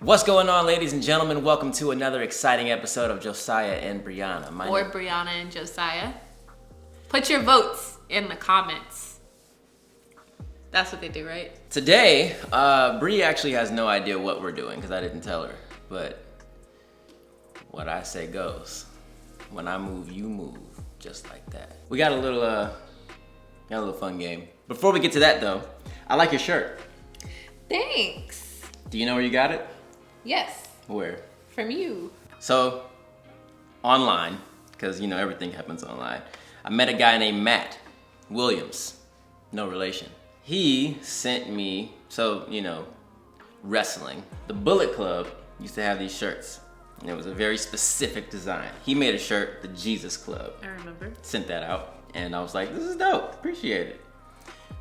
What's going on, ladies and gentlemen? Welcome to another exciting episode of Josiah and Brianna. Brianna and Josiah. Put your votes in the comments. That's what they do, right? Today, Bree actually has no idea what we're doing because I didn't tell her. But what I say goes. When I move, you move, just like that. We got a little fun game. Before we get to that, though, I like your shirt. Thanks. Do you know where you got it? Yes. Where? From you. So, online, because you know everything happens online, I met a guy named Matt Williams. No relation. He sent me, wrestling. The Bullet Club used to have these shirts. And it was a very specific design. He made a shirt, the Jesus Club. I remember. Sent that out. And I was like, this is dope. Appreciate it.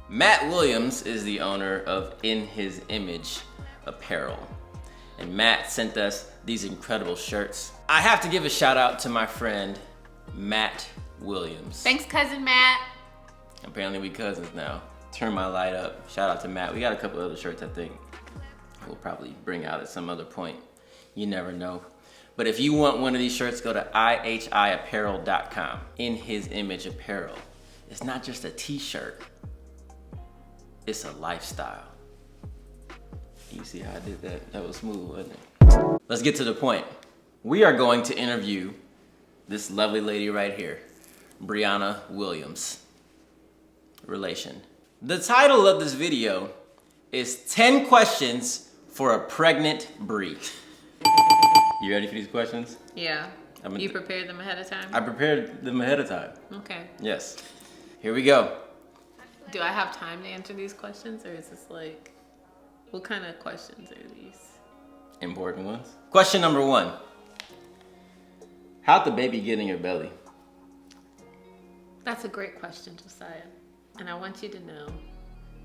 Matt Williams is the owner of In His Image Apparel. And Matt sent us these incredible shirts. I have to give a shout out to my friend, Matt Williams. Thanks, cousin Matt. Apparently we cousins now. Turn my light up. Shout out to Matt. We got a couple other shirts I think we'll probably bring out at some other point. You never know. But if you want one of these shirts, go to ihiapparel.com. In His Image Apparel. It's not just a t-shirt. It's a lifestyle. You see how I did that? That was smooth, wasn't it? Let's get to the point. We are going to interview this lovely lady right here, Brianna Williams. Relation. The title of this video is 10 questions for a pregnant Bree. You ready for these questions? Yeah. You prepared them ahead of time? I prepared them ahead of time. Okay. Yes. Here we go. Do I have time to answer these questions, or is this like, what kind of questions are these? Important ones. Question number 1. How'd the baby get in your belly? That's a great question, Josiah. And I want you to know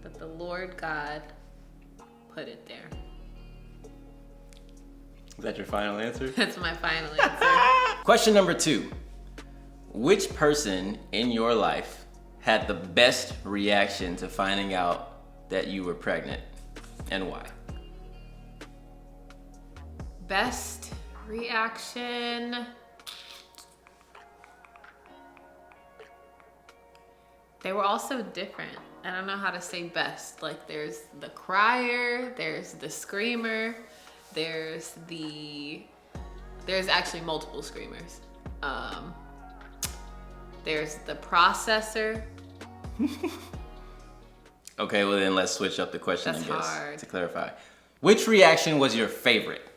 that the Lord God put it there. Is that your final answer? That's my final answer. Question number 2. Which person in your life had the best reaction to finding out that you were pregnant, and why? Best reaction? They were all so different. I don't know how to say best. Like, there's the crier, there's the screamer, there's actually multiple screamers. There's the processor. Okay, well then let's switch up the question, That's I guess, hard. to clarify. Which reaction was your favorite?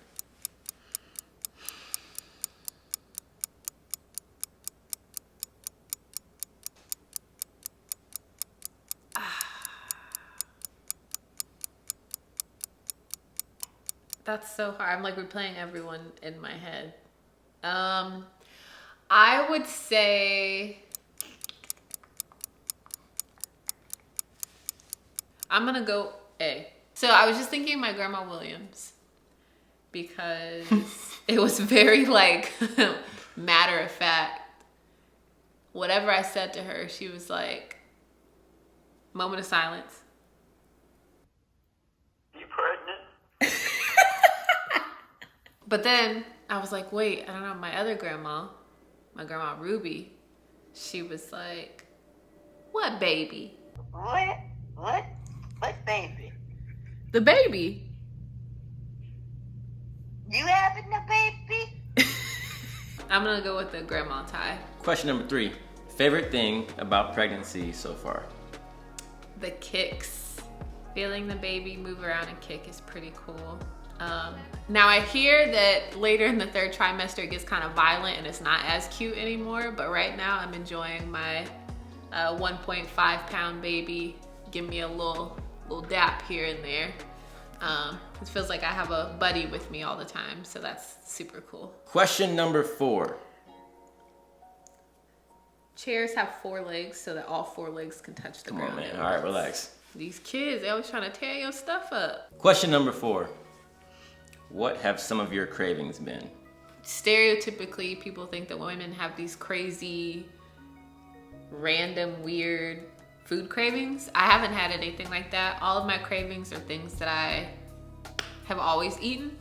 That's so hard. I'm like replaying everyone in my head. I would say I'm gonna go A. So I was just thinking my grandma Williams because it was very like matter of fact. Whatever I said to her, she was like, moment of silence. You pregnant? But then I was like, wait, I don't know, my other grandma, my grandma Ruby, she was like, what baby? What? What baby? The baby. You having a baby? I'm gonna go with the grandma tie. Question number 3. Favorite thing about pregnancy so far? The kicks. Feeling the baby move around and kick is pretty cool. Now I hear that later in the 3rd trimester it gets kind of violent and it's not as cute anymore, but right now I'm enjoying my 1.5 pound baby. Give me a little dap here and there. It feels like I have a buddy with me all the time, so that's super cool. Question number 4. Chairs have 4 legs so that all 4 legs can touch the ground. Come on, man. All right, relax. These kids, they always trying to tear your stuff up. Question number 4. What have some of your cravings been? Stereotypically, people think that women have these crazy, random, weird food cravings. I haven't had anything like that. All of my cravings are things that I have always eaten.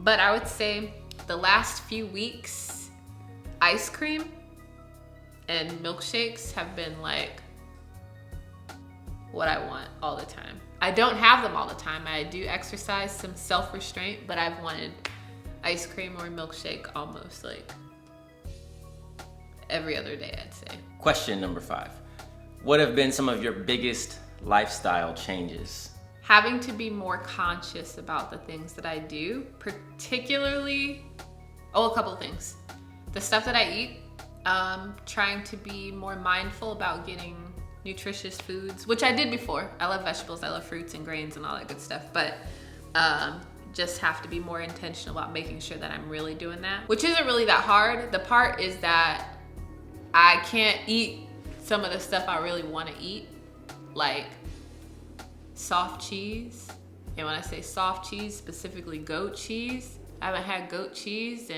But I would say the last few weeks, ice cream and milkshakes have been like what I want all the time. I don't have them all the time. I do exercise some self-restraint, but I've wanted ice cream or milkshake almost like every other day, I'd say. Question number 5. What have been some of your biggest lifestyle changes? Having to be more conscious about the things that I do, particularly, a couple of things. The stuff that I eat, trying to be more mindful about getting nutritious foods, which I did before. I love vegetables, I love fruits and grains and all that good stuff, but just have to be more intentional about making sure that I'm really doing that, which isn't really that hard. The part is that I can't eat some of the stuff I really want to eat, like soft cheese. And when I say soft cheese, specifically goat cheese, I haven't had goat cheese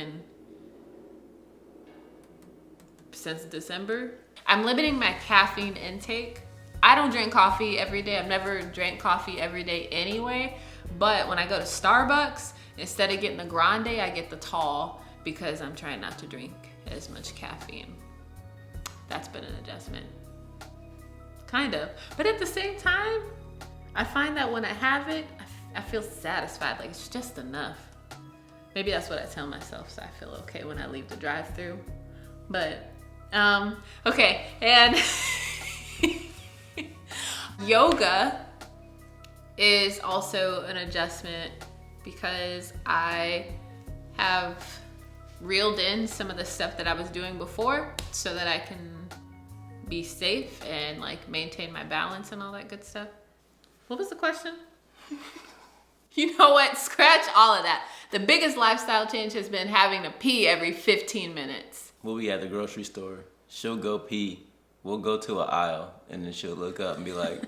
since December. I'm limiting my caffeine intake. I don't drink coffee every day. I've never drank coffee every day anyway. But when I go to Starbucks, instead of getting the grande, I get the tall because I'm trying not to drink as much caffeine. That's been an adjustment. Kind of. But at the same time, I find that when I have it, I feel satisfied. Like it's just enough. Maybe that's what I tell myself, so I feel okay when I leave the drive-thru. But, okay, and yoga is also an adjustment because I have reeled in some of the stuff that I was doing before so that I can be safe and like maintain my balance and all that good stuff. What was the question? You know what? Scratch all of that. The biggest lifestyle change has been having to pee every 15 minutes. We'll be at the grocery store. She'll go pee. We'll go to an aisle, and then she'll look up and be like...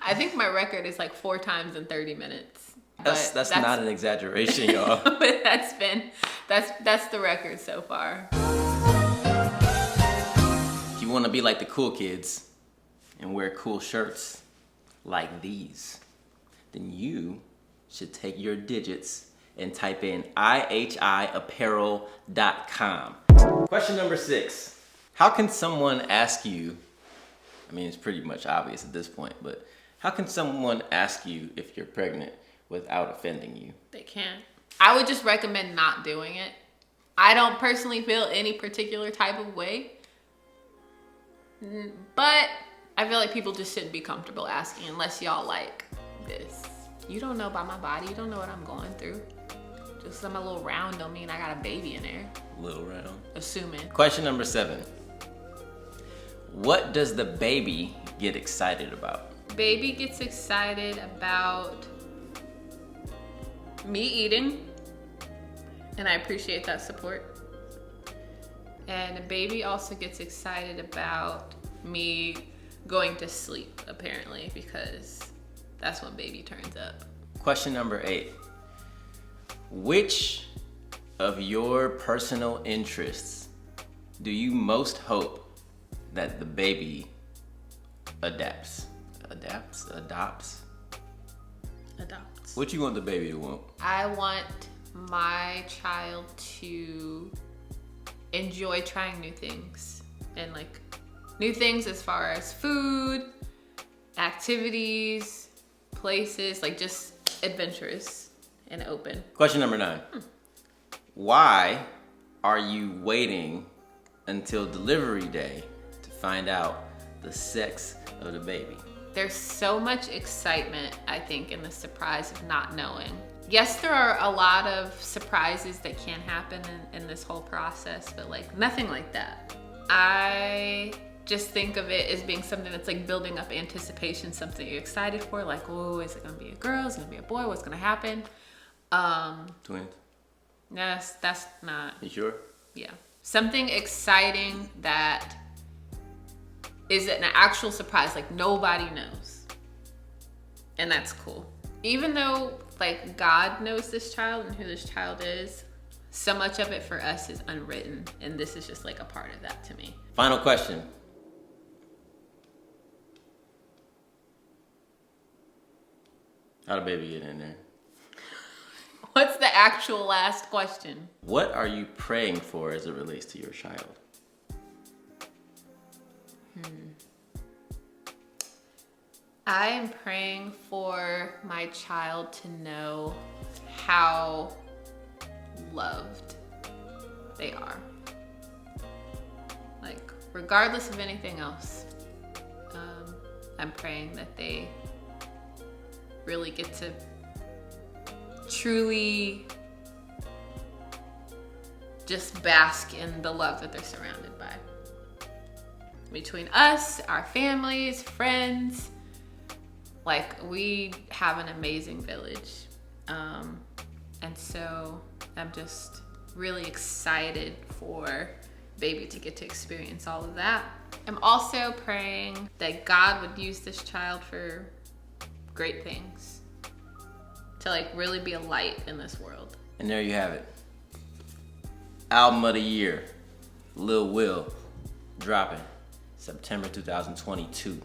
I think my record is like 4 times in 30 minutes. That's not an exaggeration, y'all. But that's the record so far. If you want to be like the cool kids and wear cool shirts like these, then you should take your digits and type in ihiapparel.com. Question number 6. How can someone ask you, I mean, it's pretty much obvious at this point, but how can someone ask you if you're pregnant without offending you? They can't. I would just recommend not doing it. I don't personally feel any particular type of way, but I feel like people just shouldn't be comfortable asking unless y'all like this. You don't know about my body. You don't know what I'm going through. Just I'm a little round don't mean I got a baby in there. Little round. Assuming. Question number 7. What does the baby get excited about? Baby gets excited about me eating, and I appreciate that support. And the baby also gets excited about me going to sleep, apparently, because that's when baby turns up. Question number 8. Which of your personal interests do you most hope that the baby adopts? Adopts. What you want the baby to want? I want my child to enjoy trying new things, and like new things as far as food, activities, places, like just adventurous and open. Question number 9. Why are you waiting until delivery day to find out the sex of the baby? There's so much excitement, I think, in the surprise of not knowing. Yes, there are a lot of surprises that can happen in this whole process, but like nothing like that. I just think of it as being something that's like building up anticipation, something you're excited for, like, oh, is it gonna be a girl? Is it gonna be a boy? What's gonna happen? Twins? No, that's not. You sure? Yeah. Something exciting that is an actual surprise, like nobody knows. And that's cool. Even though like God knows this child and who this child is, so much of it for us is unwritten, and this is just like a part of that to me. Final question. How'd the baby get in there? actual last question. What are you praying for as it relates to your child? I am praying for my child to know how loved they are. Like, regardless of anything else, I'm praying that they really get to truly just bask in the love that they're surrounded by. Between us, our families, friends, like, we have an amazing village. And so I'm just really excited for baby to get to experience all of that. I'm also praying that God would use this child for great things, to like really be a light in this world. And there you have it. Album of the year, Lil Will, dropping September 2022.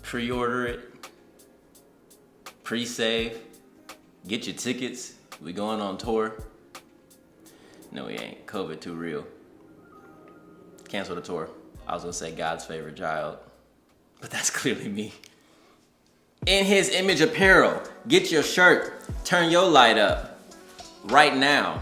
Pre-order it, pre-save, get your tickets. We going on tour. No, we ain't. COVID too real. Cancel the tour. I was gonna say God's favorite child, but that's clearly me. In His Image apparel, get your shirt, turn your light up right now.